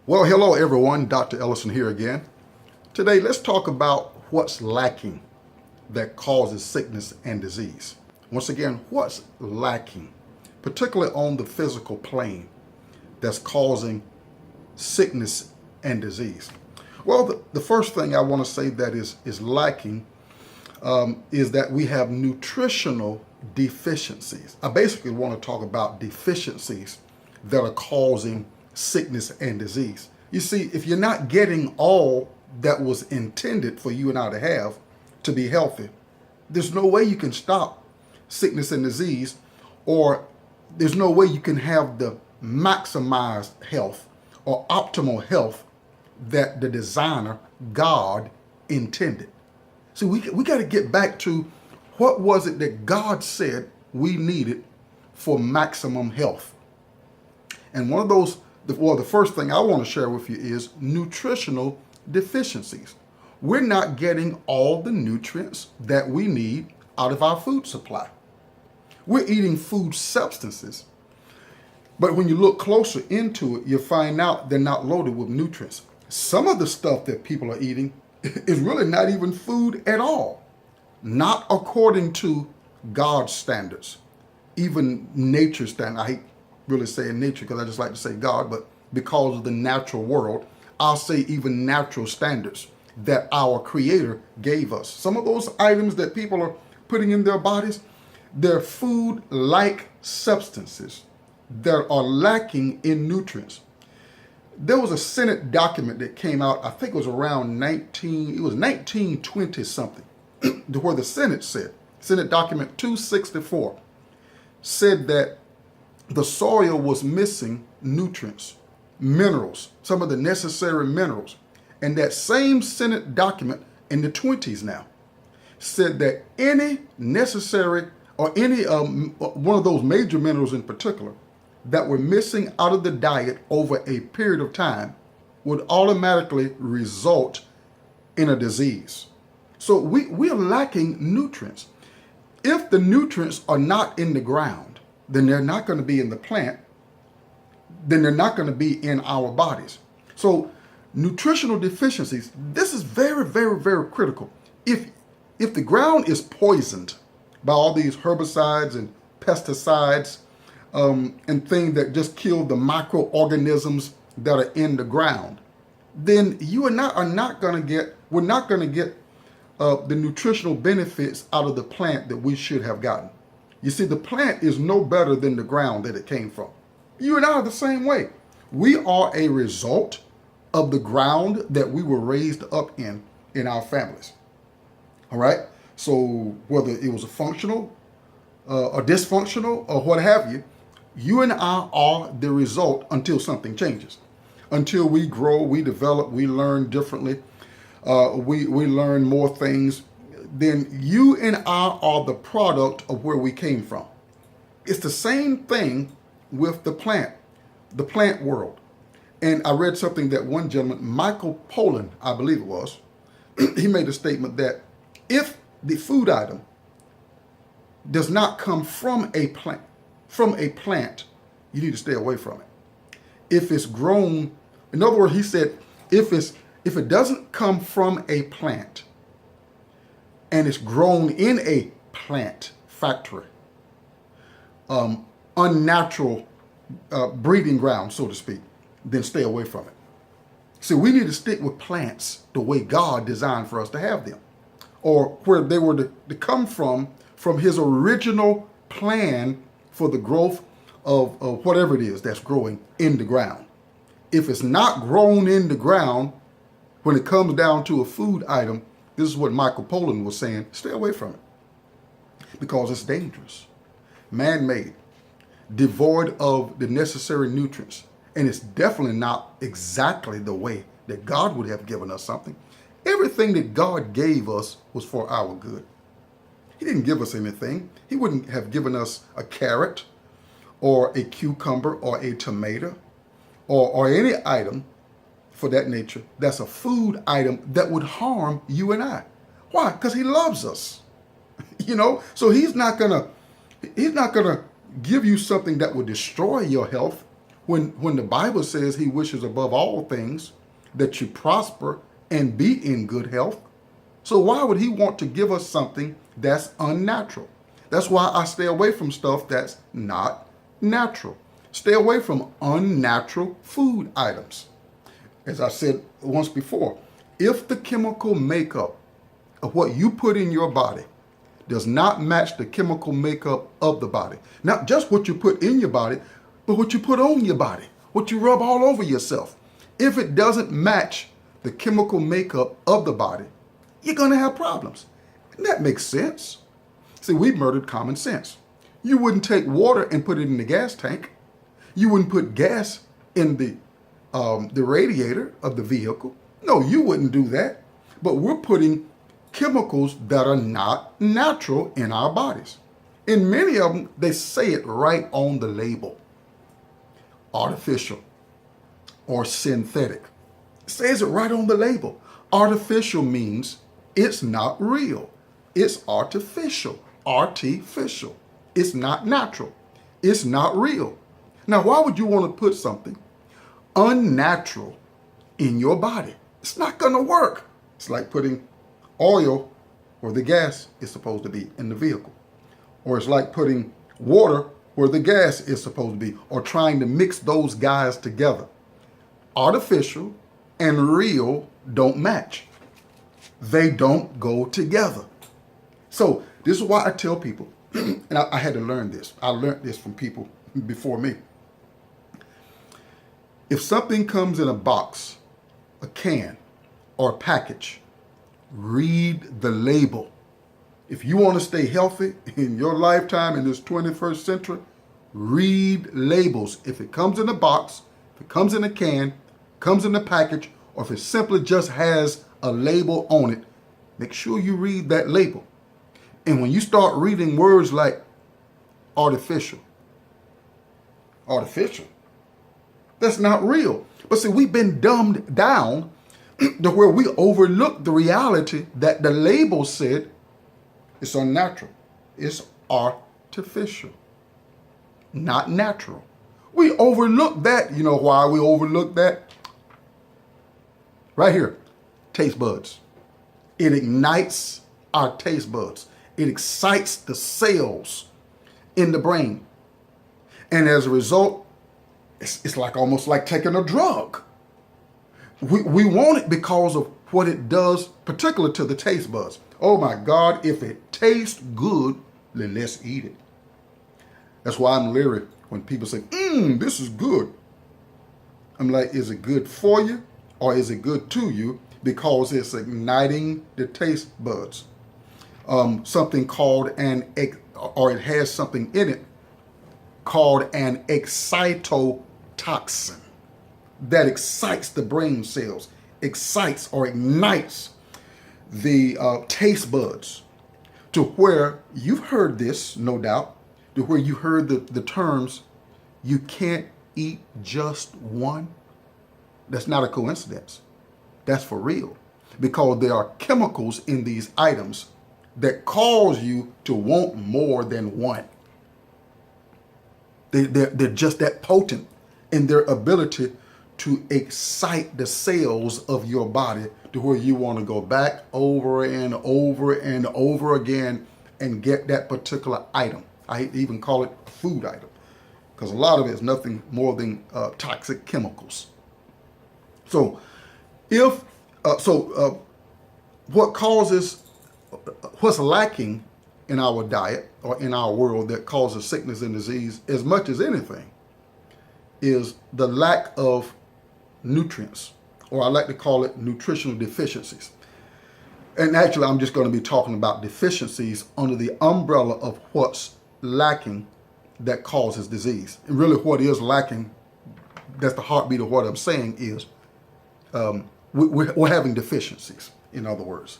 Well, hello everyone, Dr. Ellison here again. Today, let's talk about what's lacking that causes sickness and disease. Once again, what's lacking, particularly on the physical plane, that's causing sickness and disease? Well, the first thing I want to say that is lacking is that we have nutritional deficiencies. I basically want to talk about deficiencies that are causing sickness and disease. You see, if you're not getting all that was intended for you and I to have to be healthy, there's no way you can stop sickness and disease, or there's no way you can have the maximized health or optimal health that the designer, God, intended. See, we got to get back to what was it that God said we needed for maximum health. And one of those, the first thing I want to share with you is nutritional deficiencies. We're not getting all the nutrients that we need out of our food supply. We're eating food substances, but when you look closer into it, you find out they're not loaded with nutrients. Some of the stuff that people are eating is really not even food at all, not according to God's standards, even nature's standards. I hate really saying nature because I just like to say God, but because of the natural world, I'll say even natural standards that our Creator gave us. Some of those items that people are putting in their bodies, they're food-like substances that are lacking in nutrients. There was a Senate document that came out, I think it was around 1920 something, where the Senate said, Senate document 264, said that the soil was missing nutrients, minerals, some of the necessary minerals. And that same Senate document in the 20s now said that any necessary or any one of those major minerals in particular that were missing out of the diet over a period of time would automatically result in a disease. So we're lacking nutrients. If the nutrients are not in the ground, then they're not going to be in the plant, then they're not going to be in our bodies. So nutritional deficiencies, this is very, very, very critical. If the ground is poisoned by all these herbicides and pesticides, and things that just kill the microorganisms that are in the ground, then you and I we're not going to get the nutritional benefits out of the plant that we should have gotten. You see, the plant is no better than the ground that it came from. You and I are the same way. We are a result of the ground that we were raised up in our families. All right? So whether it was a functional or dysfunctional or what have you, you and I are the result until something changes. Until we grow, we develop, we learn differently, we learn more things, then you and I are the product of where we came from. It's the same thing with the plant world. And I read something that one gentleman, Michael Pollan, I believe it was, he made a statement that if the food item does not come from a plant, you need to stay away from it. If it's grown, in other words, he said, if it doesn't come from a plant and it's grown in a plant factory, unnatural breeding ground, so to speak, then stay away from it. See, we need to stick with plants the way God designed for us to have them, or where they were to come from his original plan for the growth of whatever it is that's growing in the ground. If it's not grown in the ground, when it comes down to a food item, this is what Michael Pollan was saying, stay away from it. Because it's dangerous, man-made, devoid of the necessary nutrients. And it's definitely not exactly the way that God would have given us something. Everything that God gave us was for our good. He didn't give us anything. He wouldn't have given us a carrot or a cucumber or a tomato or any item for that nature that's a food item that would harm you and I. Why? Because he loves us. So he's not gonna give you something that will destroy your health when the Bible says he wishes above all things that you prosper and be in good health. So why would he want to give us something that's unnatural? That's why I stay away from stuff that's not natural. Stay away from unnatural food items. As I said once before, if the chemical makeup of what you put in your body does not match the chemical makeup of the body, not just what you put in your body, but what you put on your body, what you rub all over yourself. If it doesn't match the chemical makeup of the body, you're going to have problems. And that makes sense. See, we murdered common sense. You wouldn't take water and put it in the gas tank. You wouldn't put gas in the radiator of the vehicle. No, you wouldn't do that. But we're putting chemicals that are not natural in our bodies. In many of them, they say it right on the label. Artificial or synthetic. It says it right on the label. Artificial means it's not real. It's artificial. Artificial. It's not natural. It's not real. Now, why would you want to put something unnatural in your body? It's not going to work. It's like putting oil where the gas is supposed to be in the vehicle. Or it's like putting water where the gas is supposed to be, or trying to mix those guys together. Artificial and real don't match. They don't go together. So this is why I tell people, and I had to learn this. I learned this from people before me. If something comes in a box, a can, or a package, read the label. If you want to stay healthy in your lifetime in this 21st century, read labels. If it comes in a box, if it comes in a can, comes in a package, or if it simply just has a label on it, make sure you read that label. And when you start reading words like artificial, that's not real. But see, we've been dumbed down to where we overlook the reality that the label said it's unnatural. It's artificial, not natural. We overlook that. You know why we overlook that? Right here, taste buds. It ignites our taste buds. It excites the cells in the brain. And as a result, it's like almost like taking a drug. We want it because of what it does, particularly to the taste buds. Oh my God, if it tastes good, then let's eat it. That's why I'm leery when people say, this is good. I'm like, is it good for you or is it good to you? Because it's igniting the taste buds. Something called or it has something in it called an excitotoxin that excites the brain cells, excites or ignites the taste buds to where you've heard this, no doubt, to where you heard the terms, you can't eat just one. That's not a coincidence. That's for real. Because there are chemicals in these items that cause you to want more than one. They're just that potent in their ability to excite the cells of your body to where you want to go back over and over and over again and get that particular item. I hate to even call it a food item because a lot of it is nothing more than toxic chemicals. So what's lacking in our diet or in our world that causes sickness and disease as much as anything is the lack of nutrients, or I like to call it nutritional deficiencies. And actually, I'm just going to be talking about deficiencies under the umbrella of what's lacking that causes disease. And really what is lacking, that's the heartbeat of what I'm saying is we're having deficiencies, in other words.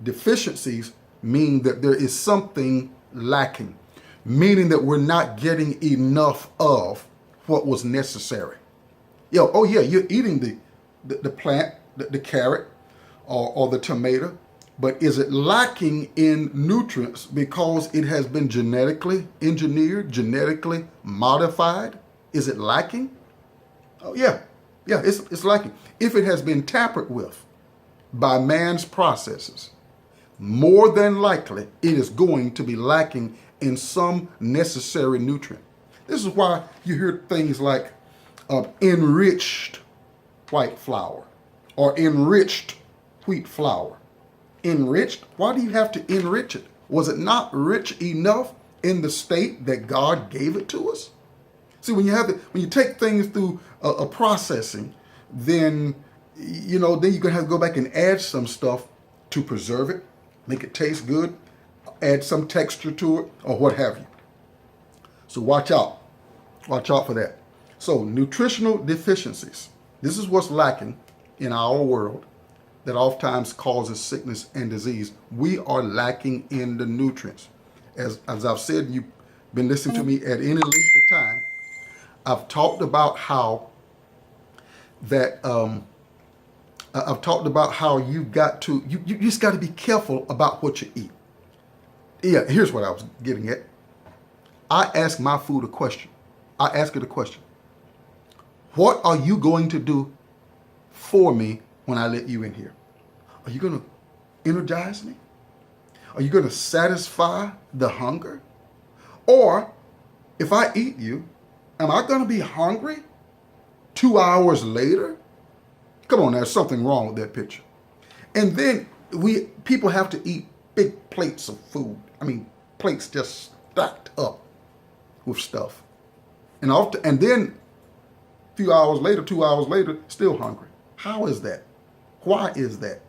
Deficiencies mean that there is something lacking, meaning that we're not getting enough of what was necessary. You're eating the plant, the carrot or the tomato, but is it lacking in nutrients because it has been genetically engineered, genetically modified? Is it lacking? Oh yeah, yeah, it's lacking. If it has been tampered with by man's processes, more than likely it is going to be lacking in some necessary nutrient. This is why you hear things like enriched white flour or enriched wheat flour. Enriched? Why do you have to enrich it? Was it not rich enough in the state that God gave it to us? See, when you take things through a processing, then then you're gonna have to go back and add some stuff to preserve it, make it taste good, add some texture to it, or what have you. So watch out for that. So nutritional deficiencies. This is what's lacking in our world that oftentimes causes sickness and disease. We are lacking in the nutrients. As I've said, you've been listening to me at any length of time. I've talked about how that I've talked about how you just got to be careful about what you eat. Yeah, here's what I was getting at. I ask my food a question. I ask it a question. What are you going to do for me when I let you in here? Are you going to energize me? Are you going to satisfy the hunger? Or if I eat you, am I going to be hungry 2 hours later? Come on, there's something wrong with that picture. And then people have to eat big plates of food. I mean, plates just stacked up with stuff. And then a few hours later, 2 hours later, still hungry. How is that? Why is that?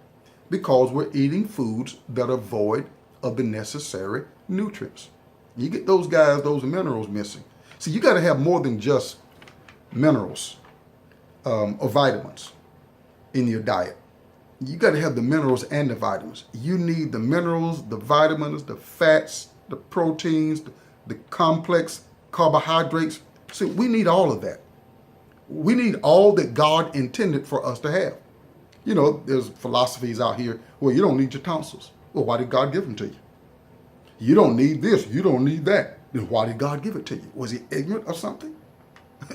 Because we're eating foods that are void of the necessary nutrients. You get those minerals missing. See, you got to have more than just minerals or vitamins in your diet. You got to have the minerals and the vitamins. You need the minerals, the vitamins, the fats, the proteins, the complex carbohydrates. See, we need all of that. We need all that God intended for us to have. There's philosophies out here, well, you don't need your tonsils. Well, why did God give them to you? You don't need this, you don't need that. Then why did God give it to you? Was he ignorant of something?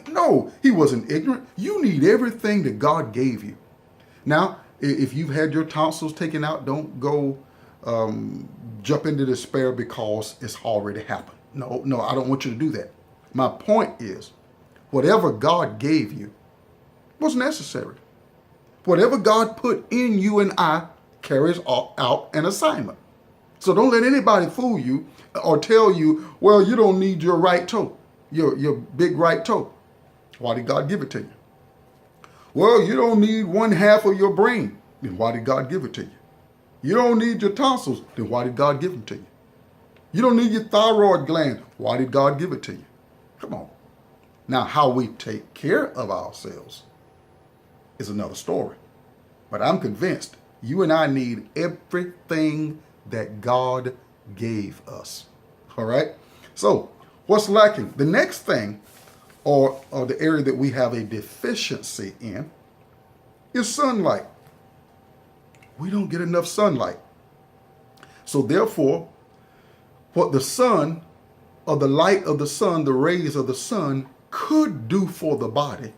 No, he wasn't ignorant. You need everything that God gave you. Now, if you've had your tonsils taken out, don't go jump into despair because it's already happened. No, I don't want you to do that. My point is, whatever God gave you was necessary. Whatever God put in you and I carries out an assignment. So don't let anybody fool you or tell you, well, you don't need your right toe, your big right toe. Why did God give it to you? Well, you don't need one half of your brain. Then why did God give it to you? You don't need your tonsils. Then why did God give them to you? You don't need your thyroid gland. Why did God give it to you? Come on. Now, how we take care of ourselves is another story. But I'm convinced you and I need everything that God gave us. All right? So, what's lacking? The next thing, or the area that we have a deficiency in, is sunlight. We don't get enough sunlight. So therefore, what the sun, or the light of the sun, the rays of the sun could do for the body,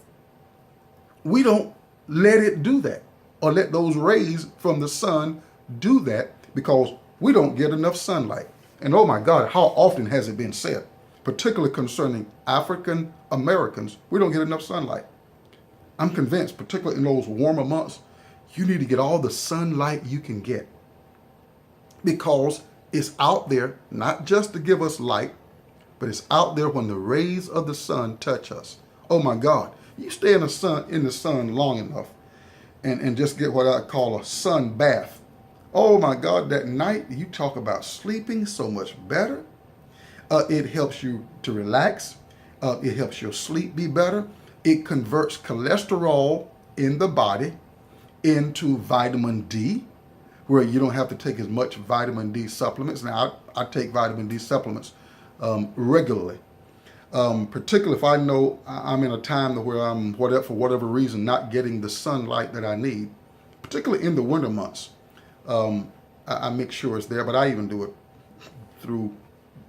we don't let it do that, or let those rays from the sun do that, because we don't get enough sunlight. And oh my God, how often has it been said, particularly concerning African Americans, we don't get enough sunlight. I'm convinced, particularly in those warmer months, you need to get all the sunlight you can get, because it's out there not just to give us light, but it's out there when the rays of the sun touch us. Oh my God, you stay in the sun long enough and just get what I call a sun bath. Oh my God, that night you talk about sleeping so much better. It helps you to relax. It helps your sleep be better. It converts cholesterol in the body into vitamin D, where you don't have to take as much vitamin D supplements. Now, I take vitamin D supplements regularly, particularly if I know I'm in a time where I'm, for whatever reason, not getting the sunlight that I need, particularly in the winter months. I make sure it's there, but I even do it through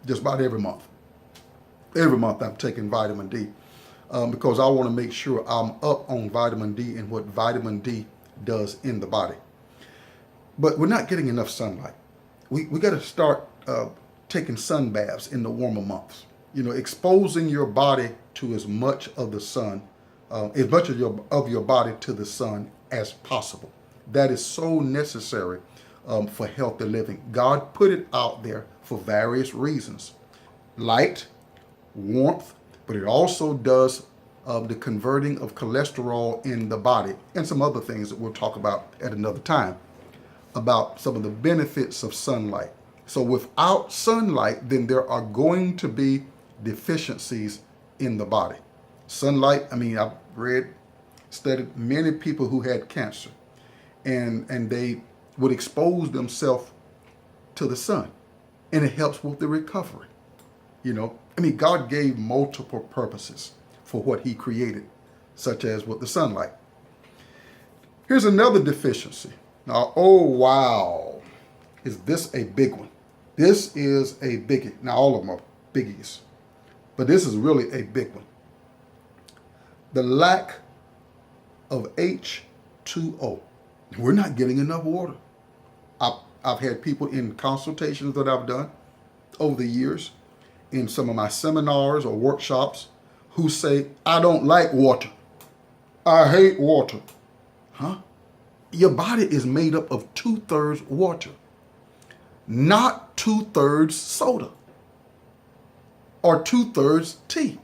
just about every month. Every month I'm taking vitamin D. because I want to make sure I'm up on vitamin D and what vitamin D does in the body. But we're not getting enough sunlight. We got to start taking sun baths in the warmer months. Exposing your body to as much of the sun, as much of your body to the sun as possible. That is so necessary for healthy living. God put it out there for various reasons. Light, warmth, but it also does the converting of cholesterol in the body and some other things that we'll talk about at another time about some of the benefits of sunlight. So without sunlight, then there are going to be deficiencies in the body. Sunlight, I've studied many people who had cancer and they would expose themselves to the sun, and it helps with the recovery. God gave multiple purposes for what he created, such as with the sunlight. Here's another deficiency. Now, oh wow, is this a big one? This is a biggie. Now, all of them are biggies, but this is really a big one. The lack of H2O. We're not getting enough water. I've had people in consultations that I've done over the years, in some of my seminars or workshops, who say, I don't like water. I hate water. Huh? Your body is made up of 2/3 water, not 2/3 soda or 2/3 tea.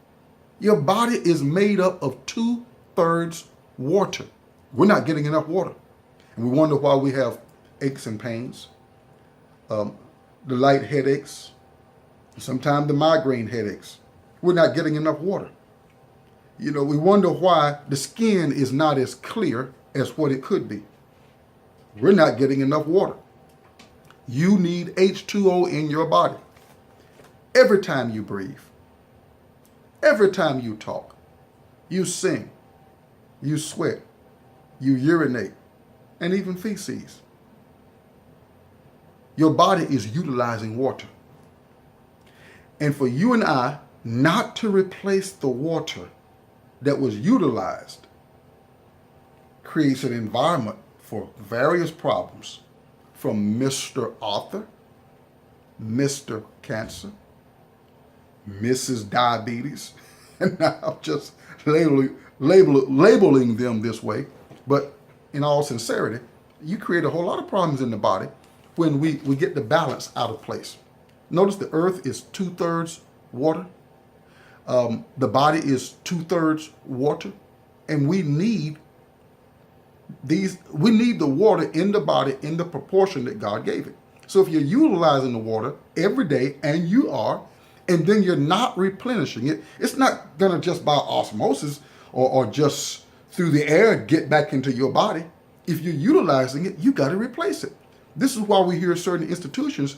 Your body is made up of 2/3 water. We're not getting enough water. And we wonder why we have aches and pains, the light headaches, sometimes the migraine headaches. We're not getting enough water. We wonder why the skin is not as clear as what it could be. We're not getting enough water. You need H2O in your body. Every time you breathe, every time you talk, you sing, you sweat, you urinate, and even feces. Your body is utilizing water. And for you and I not to replace the water that was utilized creates an environment for various problems, from Mr. Author, Mr. Cancer, Mrs. Diabetes, and I'm just labeling them this way. But in all sincerity, you create a whole lot of problems in the body when we get the balance out of place. Notice the earth is 2/3 water. The body is 2/3 water. And we need the water in the body in the proportion that God gave it. So if you're utilizing the water every day, and you are, and then you're not replenishing it, it's not going to just by osmosis or just through the air get back into your body. If you're utilizing it, you got to replace it. This is why we hear certain institutions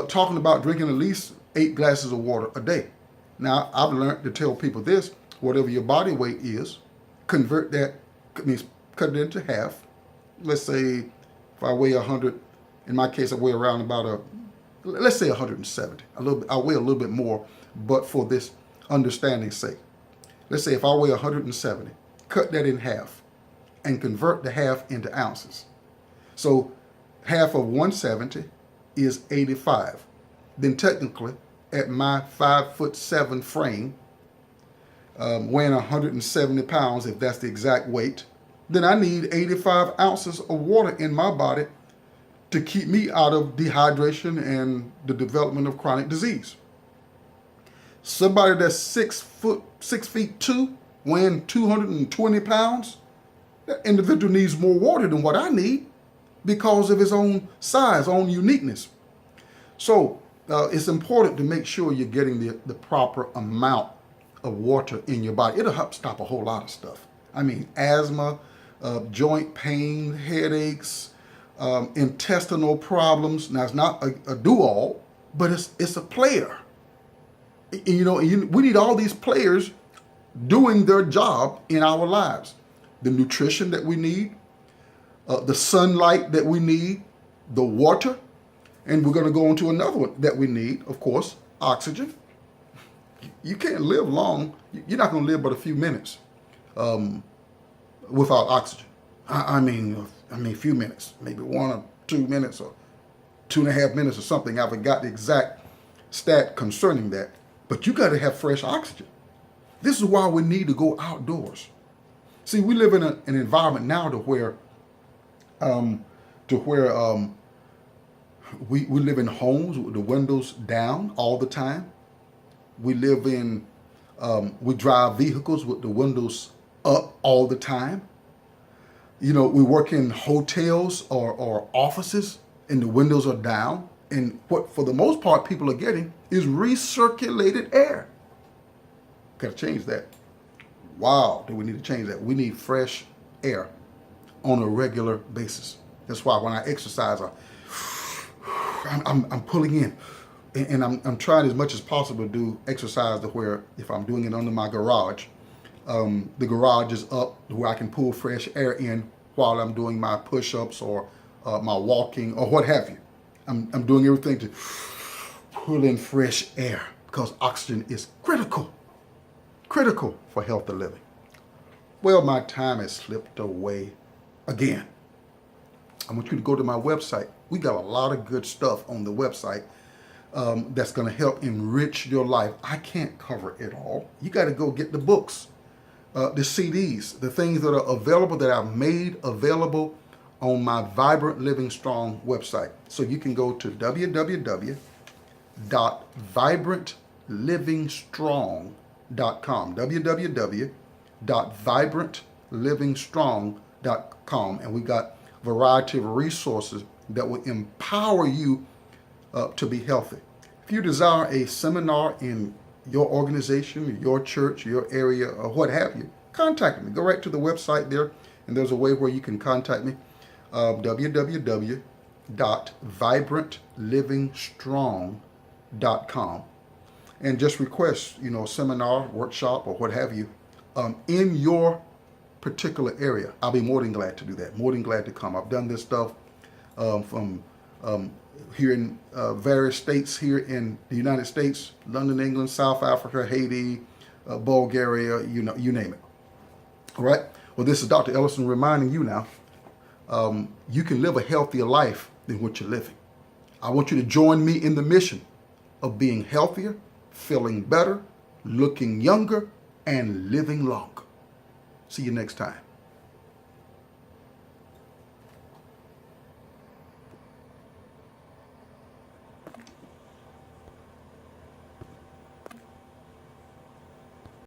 talking about drinking at least 8 glasses of water a day. Now, I've learned to tell people this: whatever your body weight is, convert that, means cut it into half. Let's say if I weigh 100, in my case, I weigh around about let's say 170. I weigh a little bit more, but for this understanding's sake, let's say if I weigh 170, cut that in half and convert the half into ounces. So half of 170 is 85. Then technically, at my 5'7" frame, weighing 170 pounds, if that's the exact weight, then I need 85 ounces of water in my body to keep me out of dehydration and the development of chronic disease. Somebody that's 6'2", weighing 220 pounds, that individual needs more water than what I need because of his own size, own uniqueness. So it's important to make sure you're getting the proper amount of water in your body. It'll help stop a whole lot of stuff. Asthma, joint pain, headaches, intestinal problems. Now, it's not a do-all, but it's a player. We need all these players doing their job in our lives. The nutrition that we need, the sunlight that we need, the water, and we're going to go into another one that we need, of course, oxygen. You can't live long. You're not going to live but a few minutes without oxygen. I mean, a few minutes, maybe 1 or 2 minutes or 2.5 minutes or something. I forgot the exact stat concerning that. But you got to have fresh oxygen. This is why we need to go outdoors. See, we live in an environment now to where we live in homes with the windows down all the time. We live in we drive vehicles with the windows up all the time. You know, we work in hotels or offices and the windows are down. And what, for the most part, people are getting is recirculated air. Got to change that. Wow, do we need to change that? We need fresh air on a regular basis. That's why when I exercise, I'm pulling in. And I'm trying as much as possible to do exercise to where if I'm doing it under my garage, the garage is up where I can pull fresh air in while I'm doing my push-ups or my walking or what have you. I'm doing everything to pull in fresh air because oxygen is critical for healthy living. Well, my time has slipped away again. I want you to go to my website. We got a lot of good stuff on the website that's going to help enrich your life. I can't cover it all. You got to go get the books, the CDs, the things that are available that I've made available on my Vibrant Living Strong website. So you can go to www.vibrantlivingstrong.com, www.vibrantlivingstrong.com, and we got a variety of resources that will empower you to be healthy. If you desire a seminar in your organization, your church, your area, or what have you, contact me. Go right to the website there, and there's a way where you can contact me. www.vibrantlivingstrong.com, and just request, seminar, workshop, or what have you, in your particular area. I'll be more than glad to do that. More than glad to come. I've done this stuff from here in various states here in the United States, London, England, South Africa, Haiti, Bulgaria, you name it. All right. Well, this is Dr. Ellison reminding you now, you can live a healthier life than what you're living. I want you to join me in the mission of being healthier, feeling better, looking younger, and living longer. See you next time.